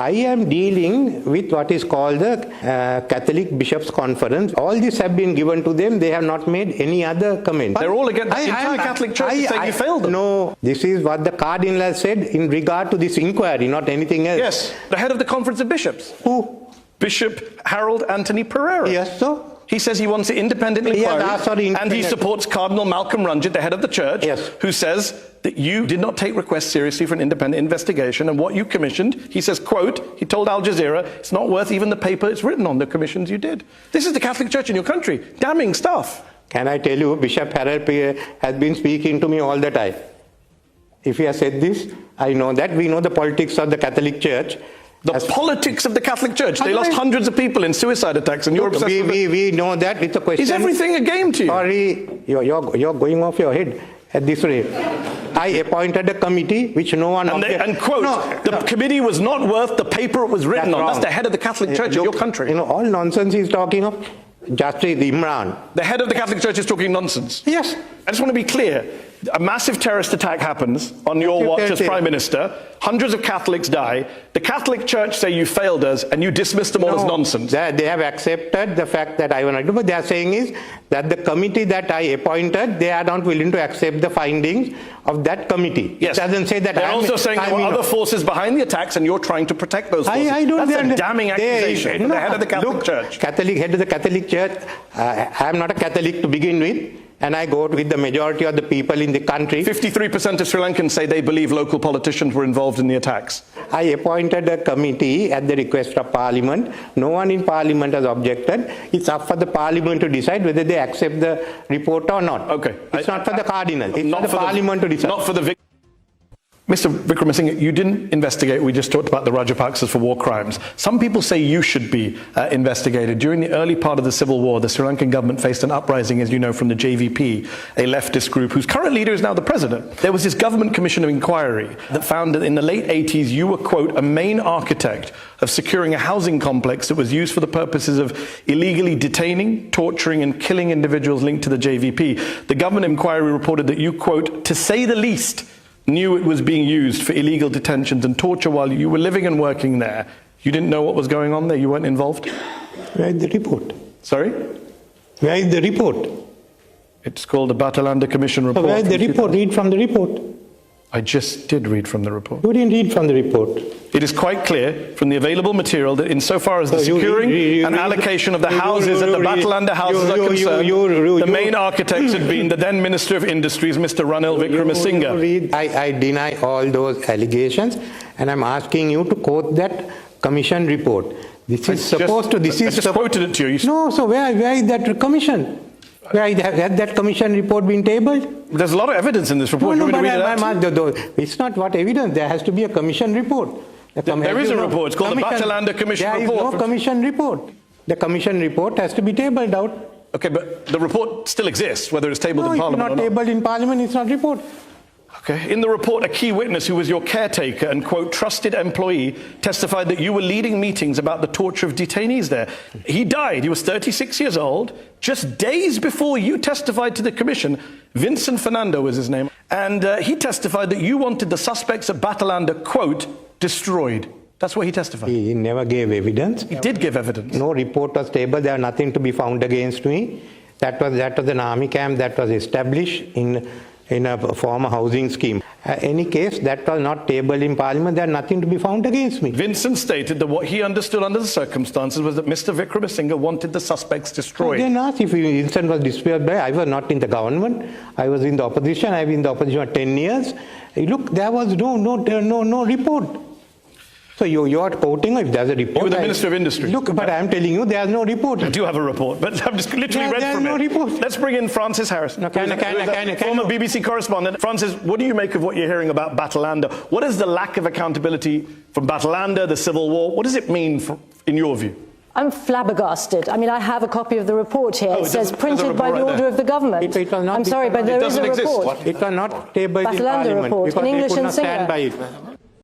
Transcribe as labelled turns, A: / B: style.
A: I am dealing with what is called the Catholic Bishops' Conference. All these have been given to them. They have not made any other comment.
B: They're all against the entire Catholic Church saying you failed them.
A: No, this is what the Cardinal has said in regard to this inquiry, not anything else.
B: Yes, the head of the Conference of Bishops.
A: Who?
B: Bishop Harold Anthony Pereira.
A: Yes, so?
B: He says he wants an independent inquiry, and he supports Cardinal Malcolm Runget, the head of the church, who says that you did not take requests seriously for an independent investigation, and what you commissioned, he says, quote, he told Al Jazeera, it's not worth even the paper it's written on, the commissions you did. This is the Catholic Church in your country. Damning stuff.
A: Can I tell you, Bishop Harold has been speaking to me all the time. If he has said this, I know that. We know the politics of the Catholic Church.
B: The politics of the Catholic Church. They lost hundreds of people in suicide attacks, and you're obsessed with it.
A: We know that. It's a question.
B: Is everything a game to you?
A: Sorry, you're going off your head at this rate. I appointed a committee which no one...
B: And quote, the committee was not worth the paper it was written on. That's the head of the Catholic Church in your country.
A: You know, all nonsense he's talking of. Justice Imran.
B: The head of the Catholic Church is talking nonsense.
A: Yes.
B: I just want to be clear. A massive terrorist attack happens on your watch as Prime Minister. Hundreds of Catholics die. The Catholic Church say you failed us, and you dismiss them all as nonsense.
A: They have accepted the fact that I want to do, but they are saying is that the committee that I appointed, they are not willing to accept the findings of that committee.
B: Yes.
A: It doesn't say that.
B: They're also saying there were other forces behind the attacks, and you're trying to protect those forces. That's a damning accusation from the head of the Catholic Church.
A: Head of the Catholic Church. I am not a Catholic to begin with. And I go with the majority of the people in the country.
B: 53% of Sri Lankans say they believe local politicians were involved in the attacks.
A: I appointed a committee at the request of Parliament. No one in Parliament has objected. It's up for the Parliament to decide whether they accept the report or not.
B: Okay.
A: It's not for the Cardinal. It's not for the Parliament to decide.
B: Not for the Mr. Wickramasinghe, you didn't investigate. We just talked about the Rajapaksas for war crimes. Some people say you should be investigated. During the early part of the civil war, the Sri Lankan government faced an uprising, as you know, from the JVP, a leftist group whose current leader is now the president. There was this government commission of inquiry that found that in the late 80s, you were, quote, a main architect of securing a housing complex that was used for the purposes of illegally detaining, torturing, and killing individuals linked to the JVP. The government inquiry reported that you, quote, to say the least, knew it was being used for illegal detentions and torture while you were living and working there. You didn't know what was going on there? You weren't involved?
A: Where is the report?
B: Sorry?
A: Where is the report?
B: It's called the Batalanda Commission report.
A: So where is the report? Read from the report.
B: I just did read from the report.
A: You didn't read from the report.
B: It is quite clear from the available material that insofar as the securing and allocation of the houses at the Batalanda houses are concerned, the main architects had been the then Minister of Industries, Mr. Ranil Wickramasinghe.
A: I deny all those allegations, and I'm asking you to quote that commission report. This is supposed to...
B: I just quoted it to you.
A: No, so where is that commission? Where had that commission report been tabled?
B: There's a lot of evidence in this report.
A: It's not what evidence. There has to be a commission report.
B: There is a report. It's called the Batalanda Commission report.
A: There is no commission report. The commission report has to be tabled out.
B: Okay, but the report still exists, whether it's tabled in Parliament or not.
A: It's not tabled in Parliament, it's not report.
B: Okay. In the report, a key witness who was your caretaker and, quote, trusted employee testified that you were leading meetings about the torture of detainees there. He died. He was 36 years old. Just days before you testified to the commission, Vincent Fernando was his name, and he testified that you wanted the suspects at Batalanda, quote, destroyed. That's what he testified.
A: He never gave evidence.
B: He did give evidence.
A: No report was tabled. There was nothing to be found against me. That was an army camp that was established in a former housing scheme. Any case, that was not tabled in Parliament. There was nothing to be found against me.
B: Vincent stated that what he understood under the circumstances was that Mr. Wickramasinghe wanted the suspects destroyed.
A: Then asked if Vincent was destroyed. I was not in the government. I was in the opposition. I've been in the opposition for 10 years. Look, there was no report. So you are quoting, if there's a report.
B: You were the Minister of Industry.
A: Look, but I'm telling you, there's no report.
B: I do have a report, but I've just literally read from it.
A: Report.
B: Let's bring in Francis Harrison, former BBC correspondent. Francis, what do you make of what you're hearing about Batalanda? What is the lack of accountability from Batalanda, the civil war? What does it mean in your view?
C: I'm flabbergasted. I mean, I have a copy of the report here. It says printed by the order of the government. I'm sorry, but there is a report.
A: It was not tabled in Parliament.
C: Report, in English and Sinhala.
A: Stand by it.